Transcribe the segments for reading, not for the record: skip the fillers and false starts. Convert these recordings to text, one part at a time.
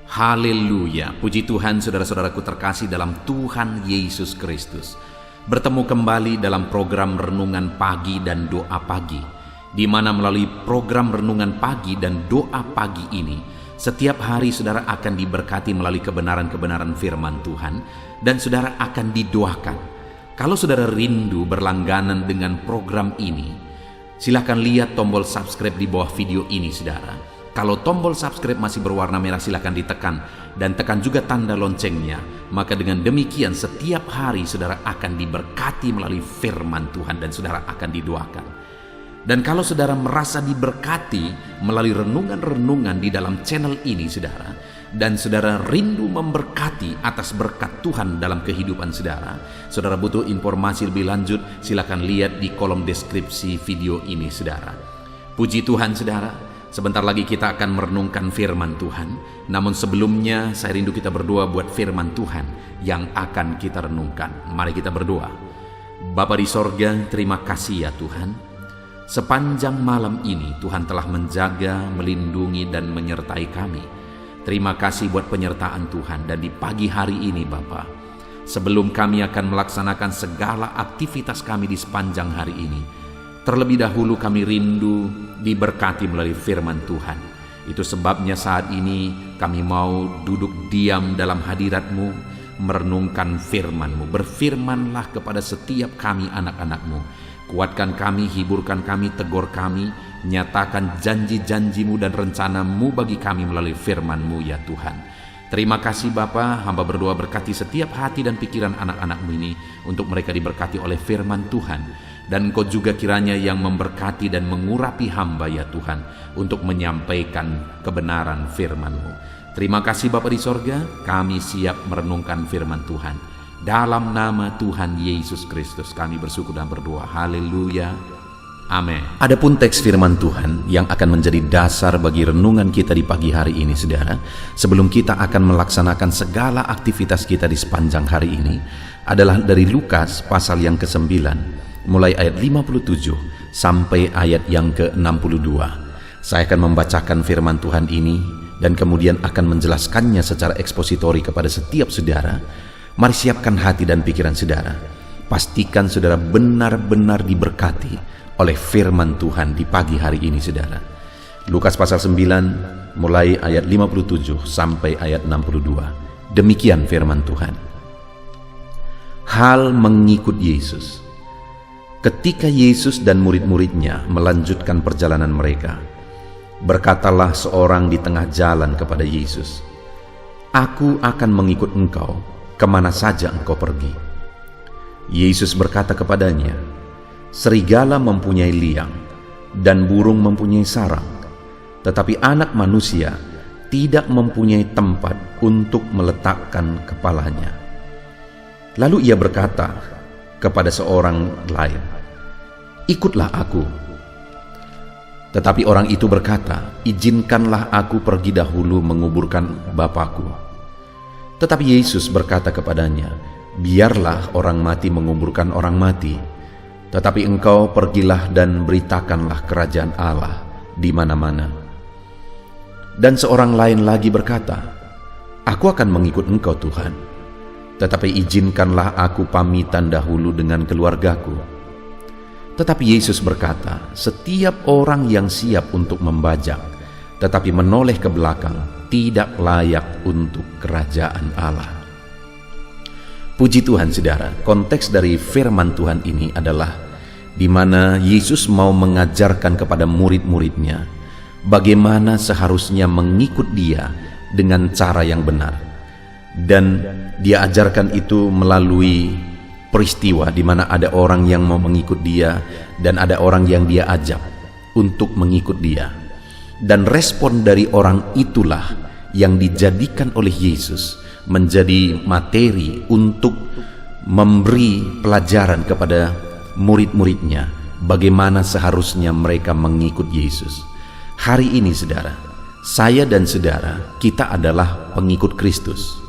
Haleluya, puji Tuhan saudara-saudaraku terkasih dalam Tuhan Yesus Kristus. Bertemu kembali dalam program Renungan Pagi dan Doa Pagi, di mana melalui program Renungan Pagi dan Doa Pagi ini, setiap hari saudara akan diberkati melalui kebenaran-kebenaran firman Tuhan, dan saudara akan didoakan. Kalau saudara rindu berlangganan dengan program ini, silakan lihat tombol subscribe di bawah video ini saudara. Kalau tombol subscribe masih berwarna merah, silakan ditekan dan tekan juga tanda loncengnya. Maka dengan demikian setiap hari saudara akan diberkati melalui firman Tuhan dan saudara akan didoakan. Dan kalau saudara merasa diberkati melalui renungan-renungan di dalam channel ini saudara, dan saudara rindu memberkati atas berkat Tuhan dalam kehidupan saudara, saudara butuh informasi lebih lanjut, silakan lihat di kolom deskripsi video ini saudara. Puji Tuhan saudara. Sebentar lagi kita akan merenungkan firman Tuhan. Namun sebelumnya saya rindu kita berdoa buat firman Tuhan yang akan kita renungkan. Mari kita berdoa. Bapa di sorga, terima kasih ya Tuhan. Sepanjang malam ini Tuhan telah menjaga, melindungi dan menyertai kami. Terima kasih buat penyertaan Tuhan. Dan di pagi hari ini Bapa, sebelum kami akan melaksanakan segala aktivitas kami di sepanjang hari ini, terlebih dahulu kami rindu diberkati melalui firman Tuhan. Itu sebabnya saat ini kami mau duduk diam dalam hadirat-Mu, merenungkan firman-Mu. Berfirmanlah kepada setiap kami anak-anak-Mu. Kuatkan kami, hiburkan kami, tegur kami, nyatakan janji-janji-Mu dan rencana-Mu bagi kami melalui firman-Mu ya Tuhan. Terima kasih Bapa, hamba berdoa berkati setiap hati dan pikiran anak-anak-Mu ini, untuk mereka diberkati oleh firman Tuhan. Dan Engkau juga kiranya yang memberkati dan mengurapi hamba ya Tuhan, untuk menyampaikan kebenaran firman-Mu. Terima kasih Bapa di sorga, kami siap merenungkan firman Tuhan. Dalam nama Tuhan Yesus Kristus kami bersyukur dan berdoa. Haleluya. Amin. Adapun teks firman Tuhan yang akan menjadi dasar bagi renungan kita di pagi hari ini saudara, sebelum kita akan melaksanakan segala aktivitas kita di sepanjang hari ini, adalah dari Lukas pasal yang ke-9, mulai ayat 57 sampai ayat yang ke-62. Saya akan membacakan firman Tuhan ini dan kemudian akan menjelaskannya secara ekspositori kepada setiap saudara. Mari siapkan hati dan pikiran saudara. Pastikan saudara benar-benar diberkati oleh firman Tuhan di pagi hari ini saudara. Lukas pasal 9 mulai ayat 57 sampai ayat 62. Demikian firman Tuhan. Hal mengikut Yesus. Ketika Yesus dan murid-muridnya melanjutkan perjalanan mereka, berkatalah seorang di tengah jalan kepada Yesus, "Aku akan mengikut engkau kemana saja engkau pergi." Yesus berkata kepadanya, "Serigala mempunyai liang dan burung mempunyai sarang, tetapi anak manusia tidak mempunyai tempat untuk meletakkan kepalanya." Lalu ia berkata kepada seorang lain, "Ikutlah aku." Tetapi orang itu berkata, "Izinkanlah aku pergi dahulu menguburkan Bapakku." Tetapi Yesus berkata kepadanya, "Biarlah orang mati menguburkan orang mati, tetapi engkau pergilah dan beritakanlah kerajaan Allah di mana-mana." Dan seorang lain lagi berkata, "Aku akan mengikut engkau Tuhan, tetapi izinkanlah aku pamitan dahulu dengan keluargaku." Tetapi Yesus berkata, "Setiap orang yang siap untuk membajak, tetapi menoleh ke belakang, tidak layak untuk kerajaan Allah." Puji Tuhan saudara, konteks dari firman Tuhan ini adalah di mana Yesus mau mengajarkan kepada murid-muridnya bagaimana seharusnya mengikut Dia dengan cara yang benar. Dan Dia ajarkan itu melalui peristiwa di mana ada orang yang mau mengikut Dia dan ada orang yang Dia ajak untuk mengikut Dia. Dan respon dari orang itulah yang dijadikan oleh Yesus menjadi materi untuk memberi pelajaran kepada murid-muridnya bagaimana seharusnya mereka mengikut Yesus. Hari ini saudara, saya dan saudara, kita adalah pengikut Kristus.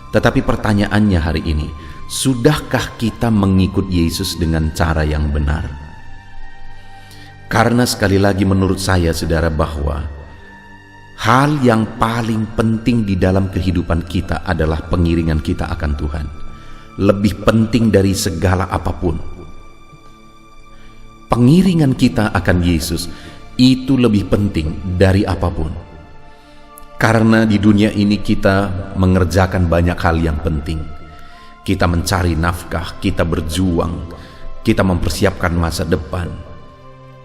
Tetapi pertanyaannya hari ini, sudahkah kita mengikut Yesus dengan cara yang benar? Karena sekali lagi menurut saya saudara, bahwa Hal yang paling penting di dalam kehidupan kita adalah pengiringan kita akan Tuhan. Lebih penting dari segala apapun. Pengiringan kita akan Yesus itu lebih penting dari apapun. Karena di dunia ini kita mengerjakan banyak hal yang penting. Kita mencari nafkah, kita berjuang, kita mempersiapkan masa depan.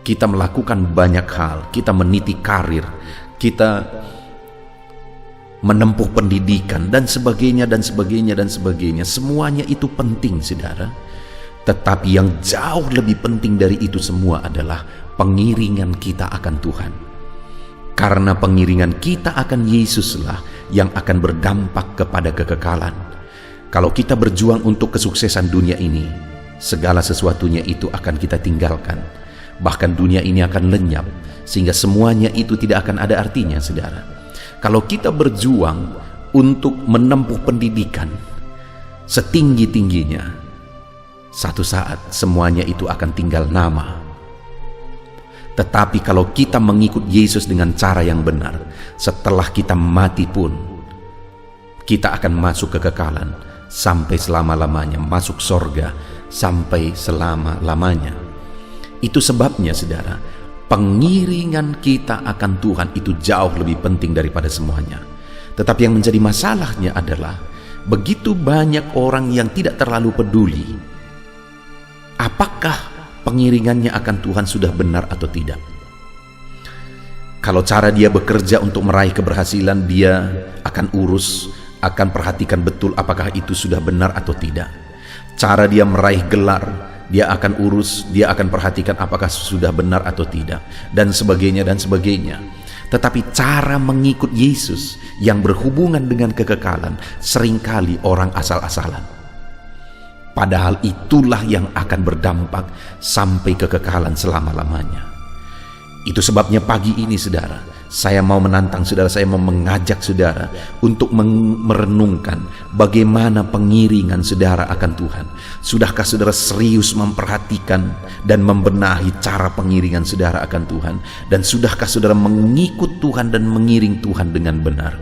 Kita melakukan banyak hal, kita meniti karir, kita menempuh pendidikan dan sebagainya dan sebagainya dan sebagainya. Semuanya itu penting, saudara. Tetapi yang jauh lebih penting dari itu semua adalah pengiringan kita akan Tuhan. Karena pengiringan kita akan Yesuslah yang akan berdampak kepada kekekalan. Kalau kita berjuang untuk kesuksesan dunia ini, segala sesuatunya itu akan kita tinggalkan. Bahkan dunia ini akan lenyap, sehingga semuanya itu tidak akan ada artinya, saudara. Kalau kita berjuang untuk menempuh pendidikan setinggi-tingginya, satu saat semuanya itu akan tinggal nama. Tetapi kalau kita mengikut Yesus dengan cara yang benar, setelah kita mati pun, kita akan masuk kekekalan sampai selama-lamanya, masuk sorga sampai selama-lamanya. Itu sebabnya, saudara, pengiringan kita akan Tuhan itu jauh lebih penting daripada semuanya. Tetapi yang menjadi masalahnya adalah begitu banyak orang yang tidak terlalu peduli apakah pengiringannya akan Tuhan sudah benar atau tidak. Kalau cara dia bekerja untuk meraih keberhasilan, dia akan urus, akan perhatikan betul apakah itu sudah benar atau tidak. Cara dia meraih gelar, dia akan urus, dia akan perhatikan apakah sudah benar atau tidak, dan sebagainya dan sebagainya. Tetapi cara mengikut Yesus yang berhubungan dengan kekekalan, seringkali orang asal-asalan. Padahal itulah yang akan berdampak sampai kekekalan selama-lamanya. Itu sebabnya pagi ini, saudara, saya mau menantang saudara, saya mau mengajak saudara untuk merenungkan bagaimana pengiringan saudara akan Tuhan. Sudahkah saudara serius memperhatikan dan membenahi cara pengiringan saudara akan Tuhan? Dan sudahkah saudara mengikut Tuhan dan mengiring Tuhan dengan benar?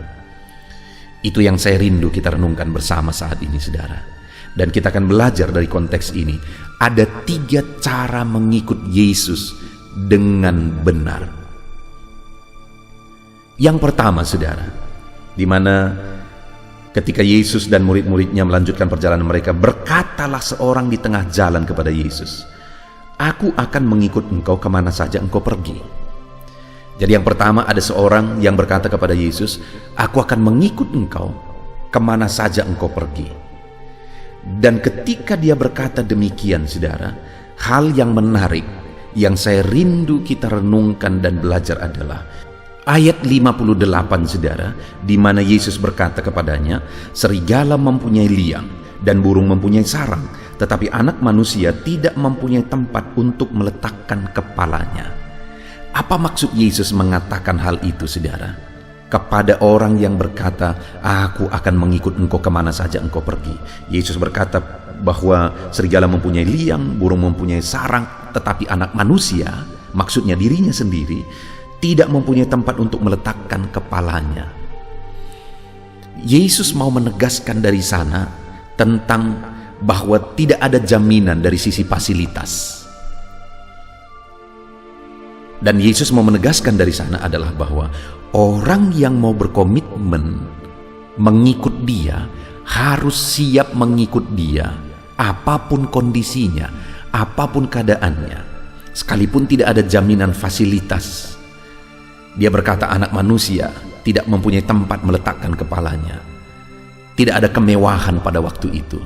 Itu yang saya rindu kita renungkan bersama saat ini, saudara. Dan kita akan belajar dari konteks ini. Ada 3 cara mengikut Yesus dengan benar. Yang pertama, saudara, di mana ketika Yesus dan murid-muridnya melanjutkan perjalanan mereka, berkatalah seorang di tengah jalan kepada Yesus, "Aku akan mengikut engkau kemana saja engkau pergi." Jadi yang pertama, ada seorang yang berkata kepada Yesus, "Aku akan mengikut engkau kemana saja engkau pergi." Dan ketika dia berkata demikian, saudara, hal yang menarik yang saya rindu kita renungkan dan belajar adalah ayat 58, saudara, di mana Yesus berkata kepadanya, "Serigala mempunyai liang dan burung mempunyai sarang, tetapi anak manusia tidak mempunyai tempat untuk meletakkan kepalanya." Apa maksud Yesus mengatakan hal itu, saudara? Kepada orang yang berkata, "Aku akan mengikut engkau kemana saja engkau pergi." Yesus berkata bahwa serigala mempunyai liang, burung mempunyai sarang, tetapi anak manusia, maksudnya dirinya sendiri, tidak mempunyai tempat untuk meletakkan kepalanya. Yesus mau menegaskan dari sana tentang bahwa tidak ada jaminan dari sisi fasilitas. Dan Yesus mau menegaskan dari sana adalah bahwa orang yang mau berkomitmen mengikut dia harus siap mengikut dia apapun kondisinya, apapun keadaannya, sekalipun tidak ada jaminan fasilitas. Dia berkata anak manusia tidak mempunyai tempat meletakkan kepalanya. Tidak ada kemewahan pada waktu itu.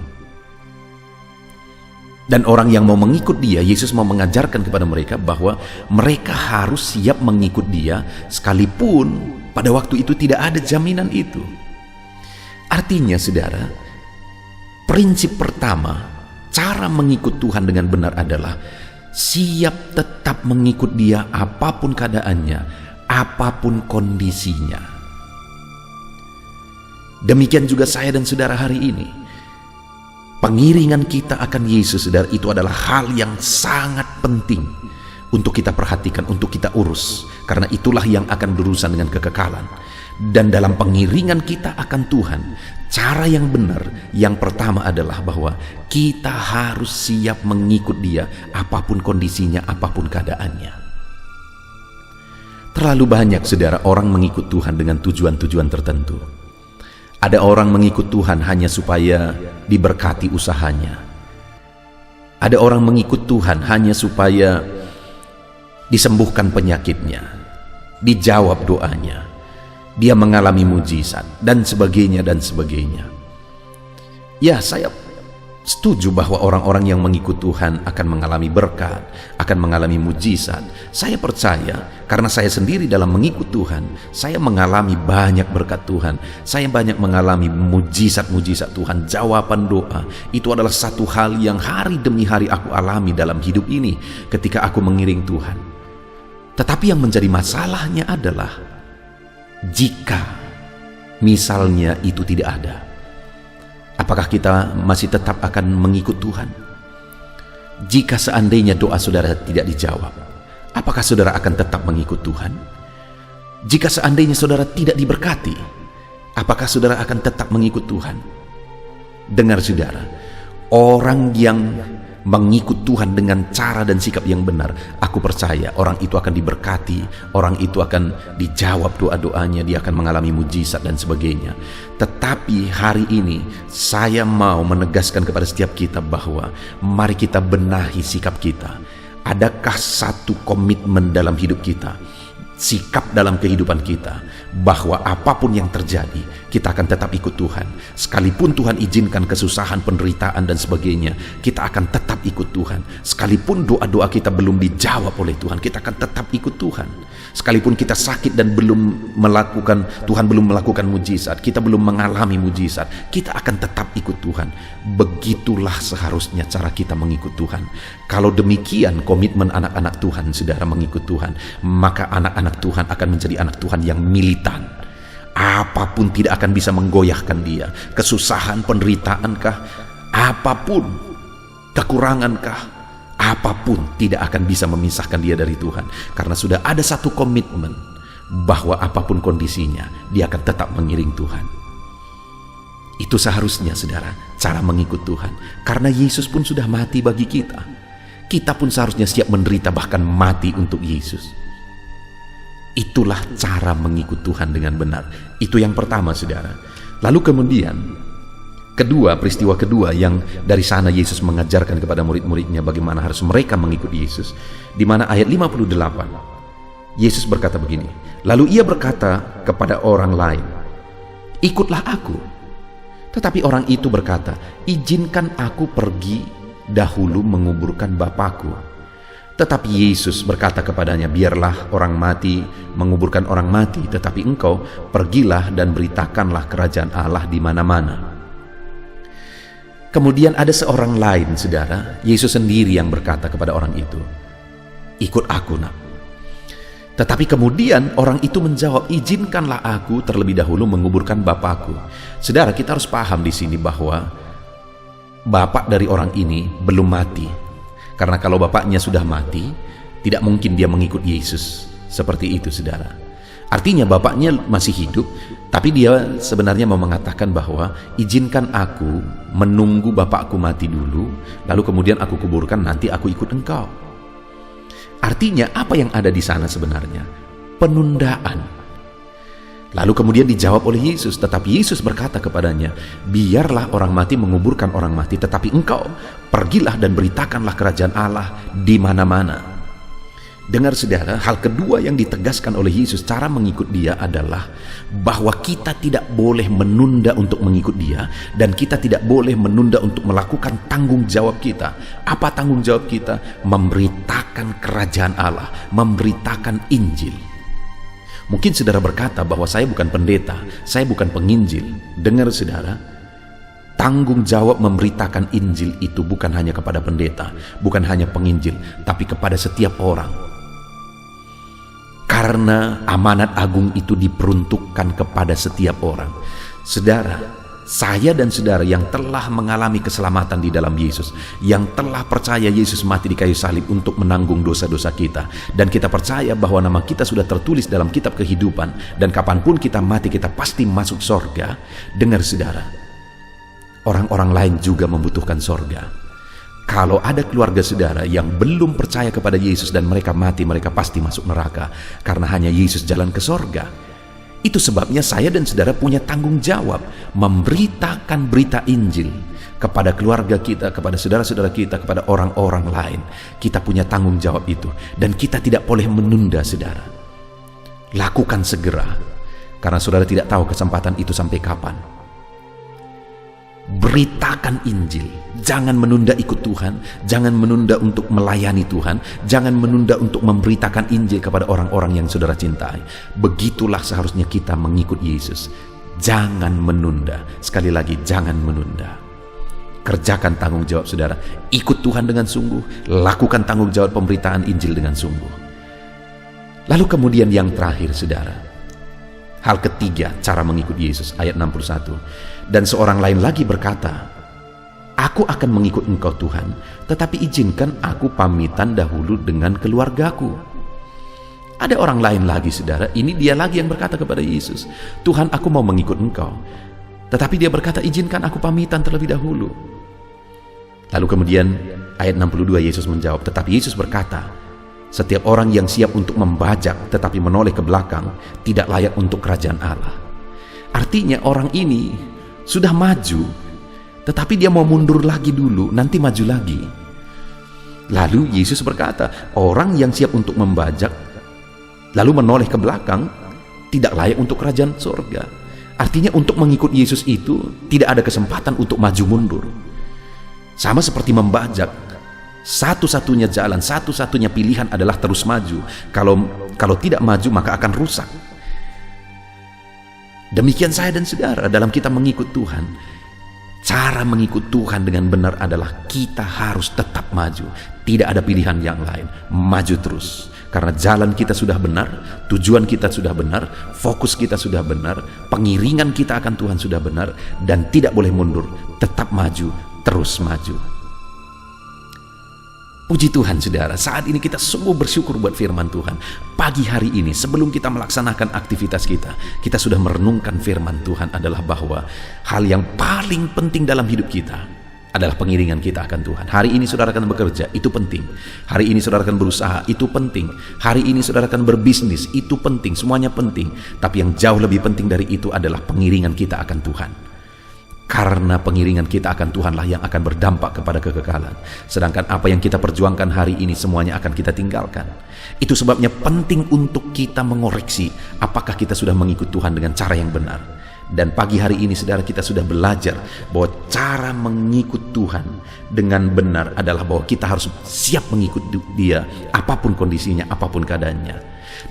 Dan orang yang mau mengikut dia, Yesus mau mengajarkan kepada mereka bahwa mereka harus siap mengikut dia sekalipun pada waktu itu tidak ada jaminan itu. Artinya, saudara, prinsip pertama, cara mengikut Tuhan dengan benar adalah siap tetap mengikut dia apapun keadaannya, apapun kondisinya. Demikian juga saya dan saudara hari ini. Pengiringan kita akan Yesus, saudara, itu adalah hal yang sangat penting untuk kita perhatikan, untuk kita urus, karena itulah yang akan berurusan dengan kekekalan. Dan dalam pengiringan kita akan Tuhan, cara yang benar yang pertama adalah bahwa kita harus siap mengikut Dia apapun kondisinya, apapun keadaannya. Terlalu banyak saudara orang mengikut Tuhan dengan tujuan-tujuan tertentu. Ada orang mengikut Tuhan hanya supaya diberkati usahanya. Ada orang mengikut Tuhan hanya supaya disembuhkan penyakitnya, dijawab doanya, dia mengalami mujizat, dan sebagainya dan sebagainya. Ya, saya setuju bahwa orang-orang yang mengikut Tuhan akan mengalami berkat, akan mengalami mujizat. Saya percaya karena saya sendiri dalam mengikut Tuhan, saya mengalami banyak berkat Tuhan. Saya banyak mengalami mujizat-mujizat Tuhan, jawaban doa. Itu adalah satu hal yang hari demi hari aku alami dalam hidup ini ketika aku mengiring Tuhan. Tetapi yang menjadi masalahnya adalah jika misalnya itu tidak ada, apakah kita masih tetap akan mengikut Tuhan? Jika seandainya doa saudara tidak dijawab, apakah saudara akan tetap mengikut Tuhan? Jika seandainya saudara tidak diberkati, apakah saudara akan tetap mengikut Tuhan? Dengar saudara, orang yang mengikut Tuhan dengan cara dan sikap yang benar, aku percaya orang itu akan diberkati, orang itu akan dijawab doa-doanya, dia akan mengalami mujizat dan sebagainya. Tetapi hari ini saya mau menegaskan kepada setiap kita bahwa mari kita benahi sikap kita. Adakah satu komitmen dalam hidup kita, sikap dalam kehidupan kita, bahwa apapun yang terjadi kita akan tetap ikut Tuhan. Sekalipun Tuhan izinkan kesusahan, penderitaan dan sebagainya, kita akan tetap ikut Tuhan. Sekalipun doa-doa kita belum dijawab oleh Tuhan, kita akan tetap ikut Tuhan. Sekalipun kita sakit dan Tuhan belum melakukan mujizat, kita belum mengalami mujizat, kita akan tetap ikut Tuhan. Begitulah seharusnya cara kita mengikut Tuhan. Kalau demikian komitmen anak-anak Tuhan, saudara, mengikut Tuhan, maka anak-anak Tuhan akan menjadi anak Tuhan yang militan. Apapun tidak akan bisa menggoyahkan dia. Kesusahan, penderitaankah, apapun, kekurangankah, apapun tidak akan bisa memisahkan dia dari Tuhan. Karena sudah ada satu komitmen bahwa apapun kondisinya, dia akan tetap mengiring Tuhan. Itu seharusnya, saudara, cara mengikut Tuhan. Karena Yesus pun sudah mati bagi kita. Kita pun seharusnya siap menderita, bahkan mati untuk Yesus. Itulah cara mengikut Tuhan dengan benar. Itu yang pertama, saudara. Lalu kemudian peristiwa kedua yang dari sana Yesus mengajarkan kepada murid-muridnya bagaimana harus mereka mengikuti Yesus. Di mana ayat 58, Yesus berkata begini, lalu ia berkata kepada orang lain, ikutlah aku. Tetapi orang itu berkata, izinkan aku pergi dahulu menguburkan Bapakku. Tetapi Yesus berkata kepadanya, biarlah orang mati menguburkan orang mati, tetapi engkau pergilah dan beritakanlah kerajaan Allah di mana-mana. Kemudian ada seorang lain, saudara, Yesus sendiri yang berkata kepada orang itu, ikut aku, nak. Tetapi kemudian orang itu menjawab, izinkanlah aku terlebih dahulu menguburkan Bapakku. Saudara, kita harus paham di sini bahwa bapak dari orang ini belum mati. Karena kalau bapaknya sudah mati, tidak mungkin dia mengikut Yesus. Seperti itu, saudara. Artinya bapaknya masih hidup, tapi dia sebenarnya mau mengatakan bahwa izinkan aku menunggu bapakku mati dulu, lalu kemudian aku kuburkan, nanti aku ikut engkau. Artinya apa yang ada di sana sebenarnya? Penundaan. Lalu kemudian dijawab oleh Yesus, tetapi Yesus berkata kepadanya, biarlah orang mati menguburkan orang mati, tetapi engkau pergilah dan beritakanlah kerajaan Allah di mana-mana. Dengar saudara, hal kedua yang ditegaskan oleh Yesus cara mengikut dia adalah bahwa kita tidak boleh menunda untuk mengikut dia, dan kita tidak boleh menunda untuk melakukan tanggung jawab kita. Apa tanggung jawab kita? Memberitakan kerajaan Allah, memberitakan Injil. Mungkin saudara berkata bahwa saya bukan pendeta, saya bukan penginjil. Dengar saudara, tanggung jawab memberitakan Injil itu bukan hanya kepada pendeta, bukan hanya penginjil, tapi kepada setiap orang. Karena amanat agung itu diperuntukkan kepada setiap orang. Saudara, Saya dan saudara yang telah mengalami keselamatan di dalam Yesus, yang telah percaya Yesus mati di kayu salib untuk menanggung dosa-dosa kita, dan kita percaya bahwa nama kita sudah tertulis dalam kitab kehidupan, dan kapanpun kita mati kita pasti masuk sorga. Dengar saudara, orang-orang lain juga membutuhkan sorga. Kalau ada keluarga saudara yang belum percaya kepada Yesus dan mereka mati, mereka pasti masuk neraka, karena hanya Yesus jalan ke sorga. Itu sebabnya saya dan saudara punya tanggung jawab memberitakan berita Injil kepada keluarga kita, kepada saudara-saudara kita, kepada orang-orang lain. Kita punya tanggung jawab itu, dan kita tidak boleh menunda saudara. Lakukan segera, karena saudara tidak tahu kesempatan itu sampai kapan. Beritakan Injil, jangan menunda ikut Tuhan, jangan menunda untuk melayani Tuhan, jangan menunda untuk memberitakan Injil kepada orang-orang yang saudara cintai. Begitulah seharusnya kita mengikut Yesus. Jangan menunda. Sekali lagi, jangan menunda. Kerjakan tanggung jawab saudara. Ikut Tuhan dengan sungguh, lakukan tanggung jawab pemberitaan Injil dengan sungguh. Lalu kemudian yang terakhir saudara, hal ketiga cara mengikut Yesus, ayat 61. Dan seorang lain lagi berkata, "Aku akan mengikut Engkau Tuhan, tetapi izinkan aku pamitan dahulu dengan keluargaku." Ada orang lain lagi saudara, ini dia lagi yang berkata kepada Yesus, "Tuhan, aku mau mengikut Engkau." Tetapi dia berkata, "Izinkan aku pamitan terlebih dahulu." Lalu kemudian ayat 62 Yesus menjawab, tetapi Yesus berkata, "Setiap orang yang siap untuk membajak tetapi menoleh ke belakang tidak layak untuk kerajaan Allah." Artinya orang ini sudah maju, tetapi dia mau mundur lagi dulu, nanti maju lagi. Lalu Yesus berkata, orang yang siap untuk membajak lalu menoleh ke belakang tidak layak untuk kerajaan surga. Artinya untuk mengikut Yesus itu tidak ada kesempatan untuk maju mundur. Sama seperti membajak, satu-satunya jalan, satu-satunya pilihan adalah terus maju. Kalau tidak maju maka akan rusak. Demikian saya dan saudara dalam kita mengikut Tuhan. Cara mengikut Tuhan dengan benar adalah kita harus tetap maju. Tidak ada pilihan yang lain. Maju terus. Karena jalan kita sudah benar, tujuan kita sudah benar, fokus kita sudah benar, pengiringan kita akan Tuhan sudah benar, dan tidak boleh mundur. Tetap maju, terus maju. Puji Tuhan saudara, saat ini kita sungguh bersyukur buat firman Tuhan. Pagi hari ini sebelum kita melaksanakan aktivitas kita sudah merenungkan firman Tuhan adalah bahwa hal yang paling penting dalam hidup kita adalah pengiringan kita akan Tuhan. Hari ini saudara akan bekerja, itu penting. Hari ini saudara akan berusaha, itu penting. Hari ini saudara akan berbisnis, itu penting. Semuanya penting. Tapi yang jauh lebih penting dari itu adalah pengiringan kita akan Tuhan. Karena pengiringan kita akan Tuhanlah yang akan berdampak kepada kekekalan. Sedangkan apa yang kita perjuangkan hari ini semuanya akan kita tinggalkan. Itu sebabnya penting untuk kita mengoreksi apakah kita sudah mengikut Tuhan dengan cara yang benar. Dan pagi hari ini saudara kita sudah belajar bahwa cara mengikut Tuhan dengan benar adalah bahwa kita harus siap mengikut Dia apapun kondisinya, apapun keadaannya.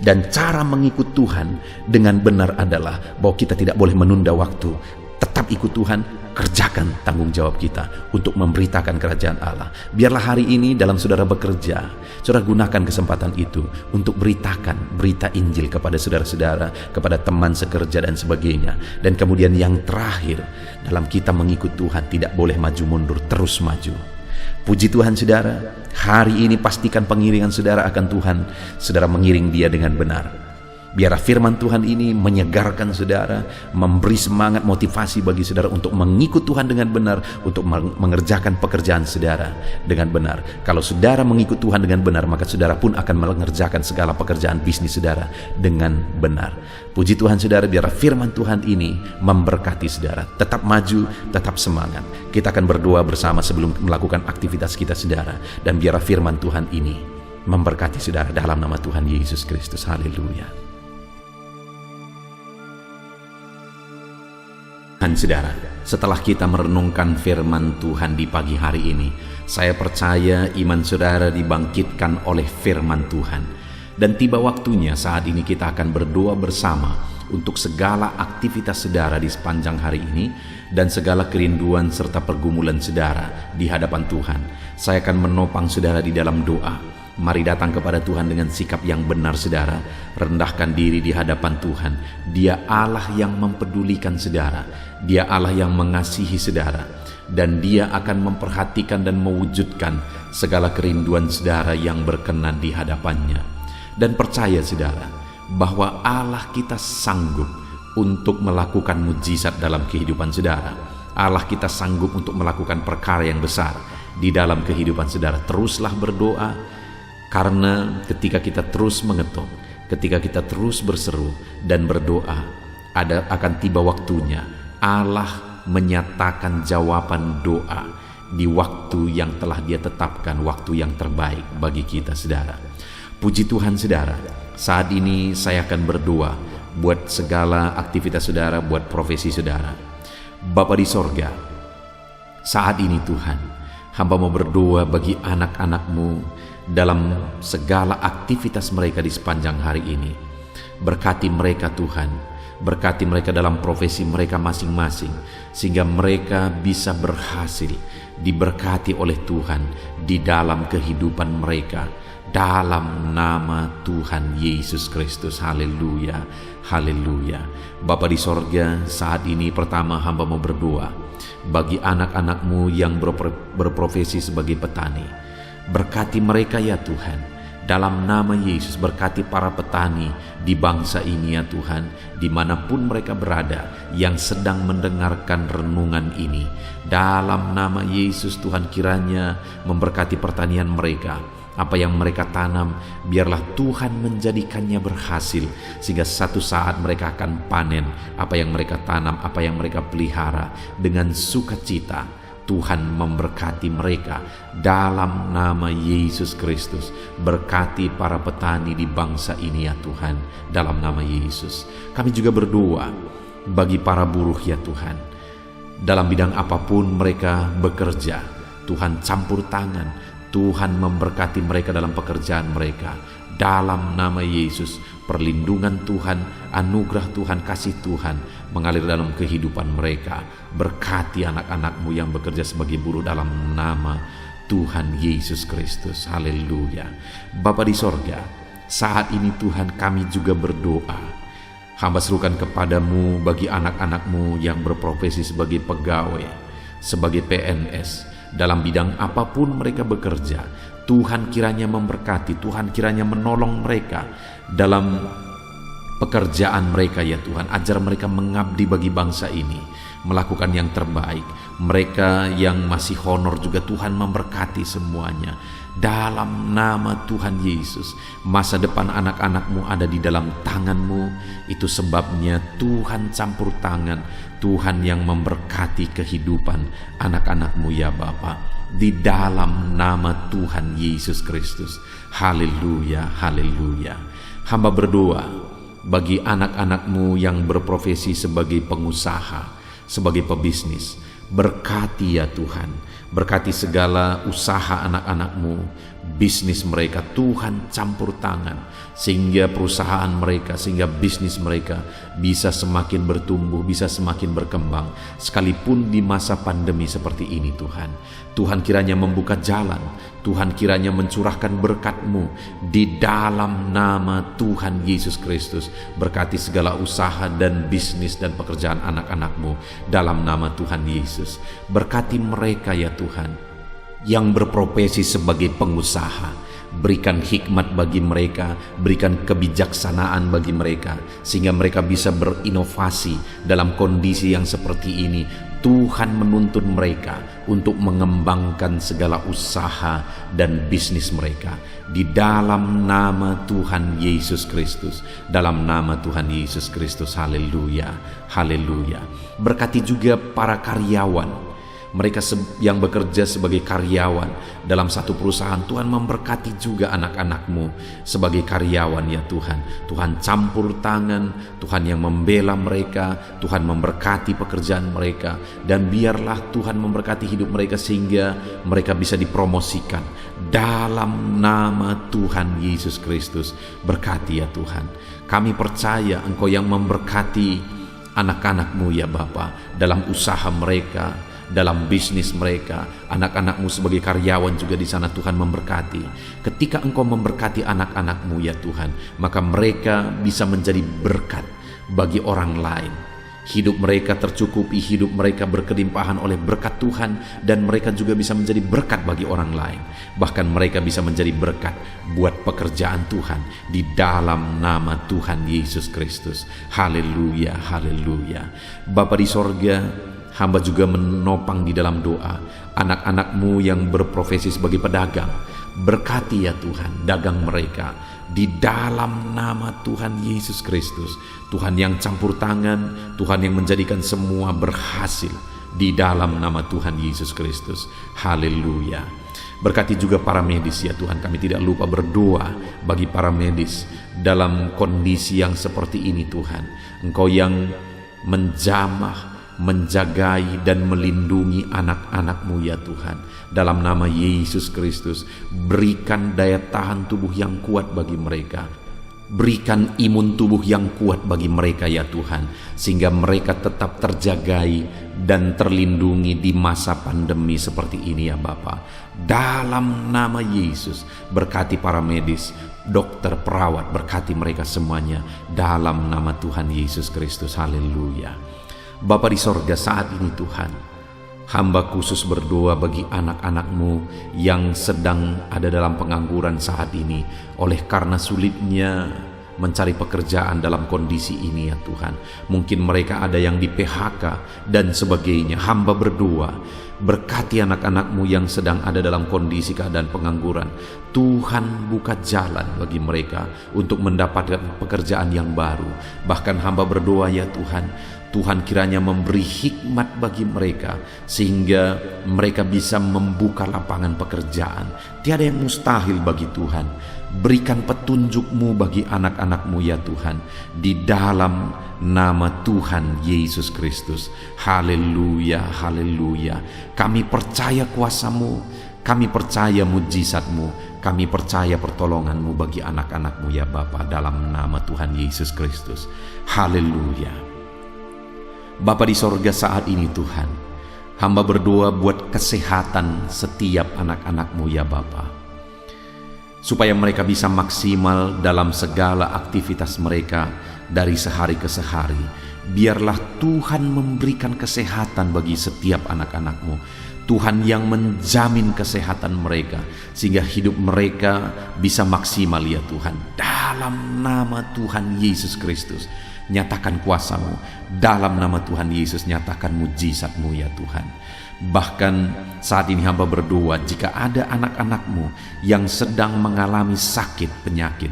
Dan cara mengikut Tuhan dengan benar adalah bahwa kita tidak boleh menunda waktu. Tetap ikut Tuhan, kerjakan tanggung jawab kita untuk memberitakan kerajaan Allah. Biarlah hari ini dalam saudara bekerja, saudara gunakan kesempatan itu untuk beritakan berita Injil kepada saudara-saudara, kepada teman sekerja dan sebagainya. Dan kemudian yang terakhir, dalam kita mengikut Tuhan tidak boleh maju mundur, terus maju. Puji Tuhan saudara, hari ini pastikan pengiringan saudara akan Tuhan, saudara mengiring Dia dengan benar. Biarlah firman Tuhan ini menyegarkan saudara, memberi semangat motivasi bagi saudara untuk mengikut Tuhan dengan benar, untuk mengerjakan pekerjaan saudara dengan benar. Kalau saudara mengikut Tuhan dengan benar, maka saudara pun akan mengerjakan segala pekerjaan bisnis saudara dengan benar. Puji Tuhan saudara, biarlah firman Tuhan ini memberkati saudara. Tetap maju, tetap semangat. Kita akan berdoa bersama sebelum melakukan aktivitas kita saudara. Dan biarlah firman Tuhan ini memberkati saudara dalam nama Tuhan Yesus Kristus. Haleluya. Dan saudara, setelah kita merenungkan firman Tuhan di pagi hari ini, saya percaya iman saudara dibangkitkan oleh firman Tuhan. Dan tiba waktunya saat ini kita akan berdoa bersama untuk segala aktivitas saudara di sepanjang hari ini dan segala kerinduan serta pergumulan saudara di hadapan Tuhan. Saya akan menopang saudara di dalam doa. Mari datang kepada Tuhan dengan sikap yang benar, saudara. Rendahkan diri di hadapan Tuhan. Dia Allah yang mempedulikan saudara. Dia Allah yang mengasihi saudara. Dan Dia akan memperhatikan dan mewujudkan segala kerinduan saudara yang berkenan di hadapannya. Dan percaya saudara, bahwa Allah kita sanggup untuk melakukan mujizat dalam kehidupan saudara. Allah kita sanggup untuk melakukan perkara yang besar di dalam kehidupan saudara. Teruslah berdoa, karena ketika kita terus mengetuk, ketika kita terus berseru dan berdoa, akan tiba waktunya Allah menyatakan jawaban doa di waktu yang telah Dia tetapkan, waktu yang terbaik bagi kita saudara. Puji Tuhan saudara, saat ini saya akan berdoa buat segala aktivitas saudara, buat profesi saudara. Bapa di sorga, saat ini Tuhan, hamba mau berdoa bagi anak-anak-Mu dalam segala aktivitas mereka di sepanjang hari ini. Berkati mereka Tuhan, berkati mereka dalam profesi mereka masing-masing, sehingga mereka bisa berhasil, diberkati oleh Tuhan di dalam kehidupan mereka, dalam nama Tuhan Yesus Kristus. Haleluya, haleluya. Bapa di sorga, saat ini pertama hamba mau berdoa bagi anak-anak-Mu yang berprofesi sebagai petani. Berkati mereka ya Tuhan, dalam nama Yesus. Berkati para petani di bangsa ini ya Tuhan, dimanapun mereka berada yang sedang mendengarkan renungan ini. Dalam nama Yesus Tuhan, kiranya memberkati pertanian mereka. Apa yang mereka tanam, biarlah Tuhan menjadikannya berhasil, sehingga satu saat mereka akan panen apa yang mereka tanam, apa yang mereka pelihara dengan sukacita. Tuhan memberkati mereka dalam nama Yesus Kristus. Berkati para petani di bangsa ini ya Tuhan, dalam nama Yesus. Kami juga berdoa bagi para buruh ya Tuhan, dalam bidang apapun mereka bekerja. Tuhan campur tangan, Tuhan memberkati mereka dalam pekerjaan mereka. Dalam nama Yesus, perlindungan Tuhan, anugerah Tuhan, kasih Tuhan mengalir dalam kehidupan mereka. Berkati anak-anak-Mu yang bekerja sebagai buruh dalam nama Tuhan Yesus Kristus. Haleluya. Bapa di sorga, saat ini Tuhan kami juga berdoa. Hamba serukan kepadamu bagi anak-anak-Mu yang berprofesi sebagai pegawai, sebagai PNS, dalam bidang apapun mereka bekerja. Tuhan kiranya memberkati, Tuhan kiranya menolong mereka dalam pekerjaan mereka ya Tuhan. Ajar mereka mengabdi bagi bangsa ini, melakukan yang terbaik. Mereka yang masih honor juga Tuhan memberkati semuanya. Dalam nama Tuhan Yesus, masa depan anak-anak-Mu ada di dalam tangan-Mu. Itu sebabnya Tuhan campur tangan, Tuhan yang memberkati kehidupan anak-anak-Mu ya Bapa. Di dalam nama Tuhan Yesus Kristus. Haleluya, haleluya. Hamba berdoa bagi anak-anak-Mu yang berprofesi sebagai pengusaha, sebagai pebisnis. Berkati ya Tuhan, berkati segala usaha anak-anak-Mu, bisnis mereka. Tuhan campur tangan, sehingga perusahaan mereka, sehingga bisnis mereka bisa semakin bertumbuh, bisa semakin berkembang, sekalipun di masa pandemi seperti ini Tuhan. Tuhan kiranya membuka jalan, Tuhan kiranya mencurahkan berkat-Mu di dalam nama Tuhan Yesus Kristus. Berkati segala usaha dan bisnis dan pekerjaan anak-anak-Mu dalam nama Tuhan Yesus. Berkati mereka ya Tuhan yang berprofesi sebagai pengusaha. Berikan hikmat bagi mereka, berikan kebijaksanaan bagi mereka, sehingga mereka bisa berinovasi dalam kondisi yang seperti ini. Tuhan menuntun mereka untuk mengembangkan segala usaha dan bisnis mereka di dalam nama Tuhan Yesus Kristus. Dalam nama Tuhan Yesus Kristus. Haleluya, haleluya. Berkati juga para karyawan, mereka yang bekerja sebagai karyawan dalam satu perusahaan. Tuhan memberkati juga anak-anak-Mu sebagai karyawan ya Tuhan. Tuhan campur tangan, Tuhan yang membela mereka, Tuhan memberkati pekerjaan mereka, dan biarlah Tuhan memberkati hidup mereka sehingga mereka bisa dipromosikan dalam nama Tuhan Yesus Kristus. Berkati ya Tuhan. Kami percaya Engkau yang memberkati anak-anak-Mu ya Bapa dalam usaha mereka, dalam bisnis mereka. Anak-anak-Mu sebagai karyawan juga di sana Tuhan memberkati. Ketika Engkau memberkati anak-anak-Mu ya Tuhan, maka mereka bisa menjadi berkat bagi orang lain. Hidup mereka tercukupi, hidup mereka berkelimpahan oleh berkat Tuhan, dan mereka juga bisa menjadi berkat bagi orang lain. Bahkan mereka bisa menjadi berkat buat pekerjaan Tuhan di dalam nama Tuhan Yesus Kristus. Haleluya, haleluya. Bapa di sorga, hamba juga menopang di dalam doa anak-anak-Mu yang berprofesi sebagai pedagang. Berkati ya Tuhan dagang mereka di dalam nama Tuhan Yesus Kristus. Tuhan yang campur tangan, Tuhan yang menjadikan semua berhasil di dalam nama Tuhan Yesus Kristus. Haleluya. Berkati juga para medis ya Tuhan. Kami tidak lupa berdoa bagi para medis dalam kondisi yang seperti ini Tuhan. Engkau yang menjamah, menjagai dan melindungi anak-anak-Mu ya Tuhan. Dalam nama Yesus Kristus, berikan daya tahan tubuh yang kuat bagi mereka. Berikan imun tubuh yang kuat bagi mereka ya Tuhan, sehingga mereka tetap terjagai dan terlindungi di masa pandemi seperti ini ya Bapa. Dalam nama Yesus, berkati para medis, dokter, perawat, berkati mereka semuanya dalam nama Tuhan Yesus Kristus. Haleluya. Bapa di sorga, saat ini Tuhan, hamba khusus berdoa bagi anak-anak-Mu yang sedang ada dalam pengangguran saat ini oleh karena sulitnya mencari pekerjaan dalam kondisi ini ya Tuhan. Mungkin mereka ada yang di PHK dan sebagainya. Hamba berdoa, berkati anak-anak-Mu yang sedang ada dalam kondisi keadaan pengangguran. Tuhan buka jalan bagi mereka untuk mendapatkan pekerjaan yang baru. Bahkan hamba berdoa ya Tuhan, Tuhan kiranya memberi hikmat bagi mereka sehingga mereka bisa membuka lapangan pekerjaan. Tiada yang mustahil bagi Tuhan. Berikan petunjuk-Mu bagi anak-anak-Mu ya Tuhan, di dalam nama Tuhan Yesus Kristus. Haleluya, haleluya. Kami percaya kuasa-Mu, kami percaya mujizat-Mu, kami percaya pertolongan-Mu bagi anak-anak-Mu ya Bapa, dalam nama Tuhan Yesus Kristus. Haleluya. Bapa di sorga, saat ini Tuhan, hamba berdoa buat kesehatan setiap anak-anak-Mu ya Bapa, supaya mereka bisa maksimal dalam segala aktivitas mereka dari sehari ke sehari. Biarlah Tuhan memberikan kesehatan bagi setiap anak-anak-Mu. Tuhan yang menjamin kesehatan mereka sehingga hidup mereka bisa maksimal ya Tuhan. Dalam nama Tuhan Yesus Kristus, nyatakan kuasa-Mu. Dalam nama Tuhan Yesus, nyatakan mujizat-Mu ya Tuhan. Bahkan saat ini hamba berdoa, jika ada anak-anak-Mu yang sedang mengalami sakit penyakit,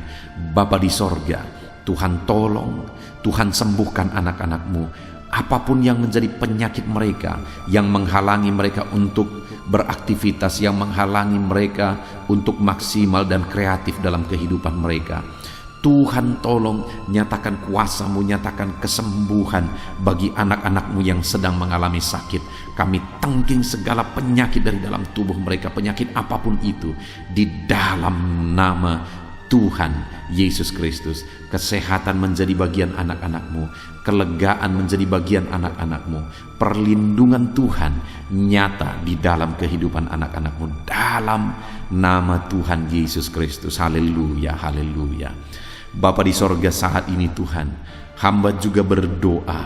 Bapa di sorga, Tuhan tolong, Tuhan sembuhkan anak-anak-Mu. Apapun yang menjadi penyakit mereka, yang menghalangi mereka untuk beraktivitas, yang menghalangi mereka untuk maksimal dan kreatif dalam kehidupan mereka, Tuhan tolong, nyatakan kuasa-Mu, nyatakan kesembuhan bagi anak-anak-Mu yang sedang mengalami sakit. Kami tangking segala penyakit dari dalam tubuh mereka, penyakit apapun itu, di dalam nama Tuhan Yesus Kristus. Kesehatan menjadi bagian anak-anak-Mu, kelegaan menjadi bagian anak-anak-Mu, perlindungan Tuhan nyata di dalam kehidupan anak-anak-Mu, dalam nama Tuhan Yesus Kristus. Haleluya, haleluya. Bapa di sorga, saat ini Tuhan, hamba juga berdoa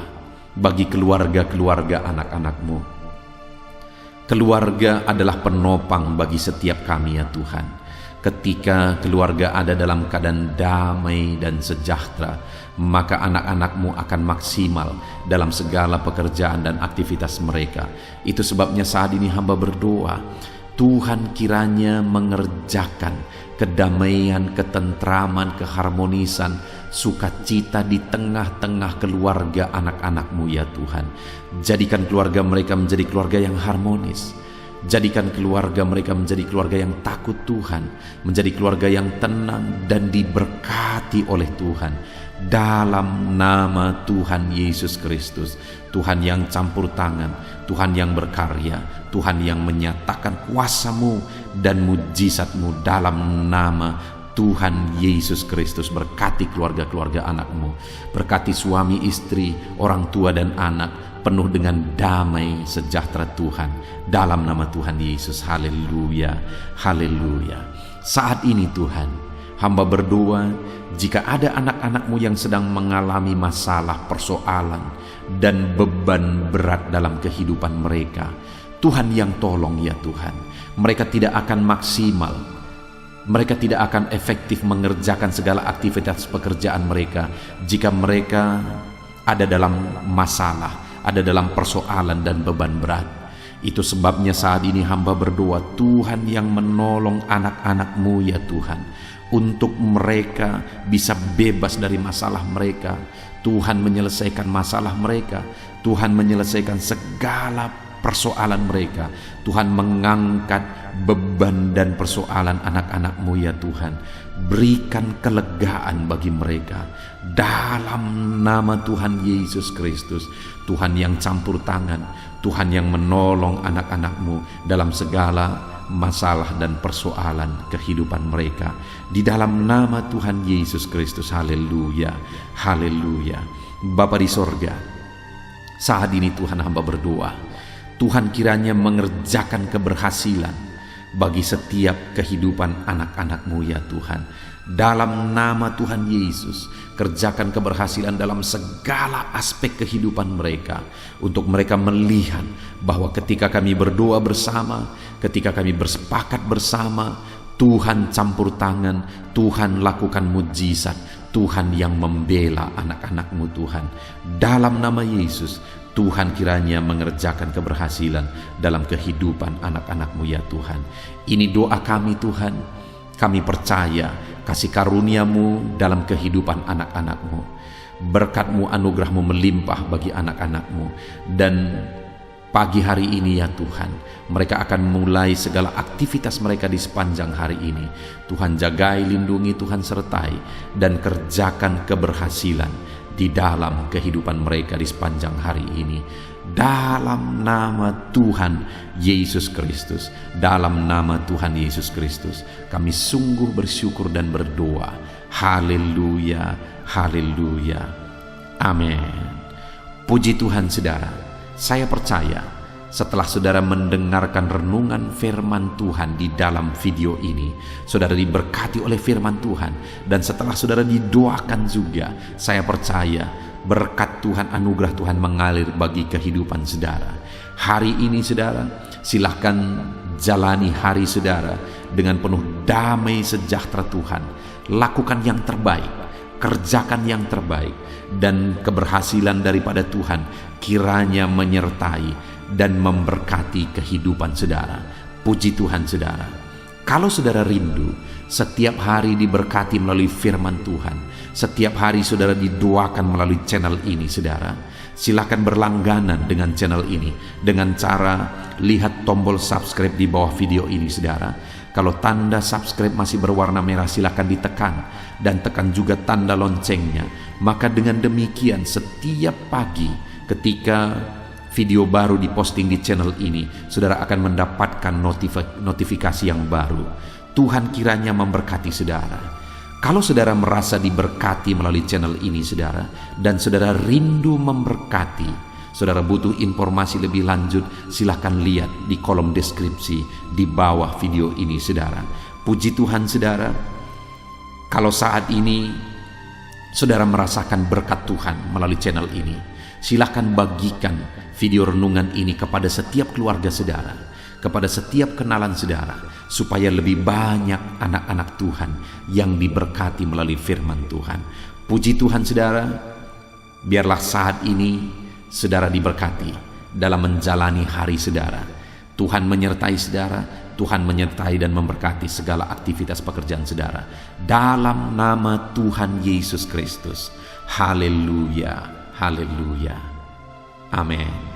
bagi keluarga-keluarga anak-anak-Mu. Keluarga adalah penopang bagi setiap kami ya Tuhan. Ketika keluarga ada dalam keadaan damai dan sejahtera, maka anak-anak-Mu akan maksimal dalam segala pekerjaan dan aktivitas mereka. Itu sebabnya saat ini hamba berdoa, Tuhan kiranya mengerjakan kedamaian, ketentraman, keharmonisan, sukacita di tengah-tengah keluarga anak-anak-Mu ya Tuhan. Jadikan keluarga mereka menjadi keluarga yang harmonis. Jadikan keluarga mereka menjadi keluarga yang takut Tuhan, menjadi keluarga yang tenang dan diberkati oleh Tuhan. Dalam nama Tuhan Yesus Kristus, Tuhan yang campur tangan, Tuhan yang berkarya, Tuhan yang menyatakan kuasa-Mu dan mujizat-Mu, dalam nama Tuhan Yesus Kristus. Berkati keluarga-keluarga anak-Mu, berkati suami istri, orang tua dan anak, penuh dengan damai sejahtera Tuhan dalam nama Tuhan Yesus. Haleluya, haleluya. Saat ini Tuhan, hamba berdoa jika ada anak-anak-Mu yang sedang mengalami masalah, persoalan, dan beban berat dalam kehidupan mereka, Tuhan yang tolong ya Tuhan. Mereka tidak akan maksimal, mereka tidak akan efektif mengerjakan segala aktivitas pekerjaan mereka jika mereka ada dalam masalah, ada dalam persoalan dan beban berat. Itu sebabnya saat ini hamba berdoa, Tuhan yang menolong anak-anak-Mu ya Tuhan, untuk mereka bisa bebas dari masalah mereka. Tuhan menyelesaikan masalah mereka, Tuhan menyelesaikan segala persoalan mereka. Tuhan mengangkat beban dan persoalan anak-anak-Mu ya Tuhan. Berikan kelegaan bagi mereka dalam nama Tuhan Yesus Kristus. Tuhan yang campur tangan, Tuhan yang menolong anak-anak-Mu dalam segala masalah dan persoalan kehidupan mereka, di dalam nama Tuhan Yesus Kristus. Haleluya, haleluya. Bapa di sorga, saat ini Tuhan hamba berdoa, Tuhan kiranya mengerjakan keberhasilan bagi setiap kehidupan anak-anak-Mu ya Tuhan. Dalam nama Tuhan Yesus, kerjakan keberhasilan dalam segala aspek kehidupan mereka, untuk mereka melihat bahwa ketika kami berdoa bersama, ketika kami bersepakat bersama, Tuhan campur tangan, Tuhan lakukan mujizat, Tuhan yang membela anak-anak-Mu Tuhan. Dalam nama Yesus, Tuhan kiranya mengerjakan keberhasilan dalam kehidupan anak-anak-Mu ya Tuhan. Ini doa kami Tuhan. Kami percaya kasih karunia-Mu dalam kehidupan anak-anak-Mu. Berkat-Mu, anugerah-Mu melimpah bagi anak-anak-Mu. Dan pagi hari ini ya Tuhan, mereka akan mulai segala aktivitas mereka di sepanjang hari ini. Tuhan jagai, lindungi, Tuhan sertai, dan kerjakan keberhasilan di dalam kehidupan mereka di sepanjang hari ini. Dalam nama Tuhan Yesus Kristus, dalam nama Tuhan Yesus Kristus, kami sungguh bersyukur dan berdoa. Haleluya, haleluya, amin. Puji Tuhan saudara, saya percaya setelah saudara mendengarkan renungan firman Tuhan di dalam video ini, saudara diberkati oleh firman Tuhan. Dan setelah saudara didoakan juga, saya percaya berkat Tuhan, anugerah Tuhan mengalir bagi kehidupan saudara. Hari ini saudara, silahkan jalani hari saudara dengan penuh damai sejahtera Tuhan. Lakukan yang terbaik, kerjakan yang terbaik, dan keberhasilan daripada Tuhan kiranya menyertai dan memberkati kehidupan saudara. Puji Tuhan saudara. Kalau saudara rindu setiap hari diberkati melalui firman Tuhan, setiap hari saudara didoakan melalui channel ini saudara, silakan berlangganan dengan channel ini dengan cara lihat tombol subscribe di bawah video ini saudara. Kalau tanda subscribe masih berwarna merah, silakan ditekan, dan tekan juga tanda loncengnya. Maka dengan demikian setiap pagi ketika video baru diposting di channel ini, saudara akan mendapatkan notifikasi yang baru. Tuhan kiranya memberkati saudara. Kalau saudara merasa diberkati melalui channel ini saudara, dan saudara rindu memberkati, saudara butuh informasi lebih lanjut, silahkan lihat di kolom deskripsi di bawah video ini saudara. Puji Tuhan saudara. Kalau saat ini saudara merasakan berkat Tuhan melalui channel ini, silahkan bagikan video renungan ini kepada setiap keluarga saudara, kepada setiap kenalan saudara, supaya lebih banyak anak-anak Tuhan yang diberkati melalui firman Tuhan. Puji Tuhan saudara. Biarlah saat ini saudara diberkati dalam menjalani hari saudara. Tuhan menyertai saudara, Tuhan menyertai dan memberkati segala aktivitas pekerjaan saudara. Dalam nama Tuhan Yesus Kristus. Haleluya, haleluya, amin.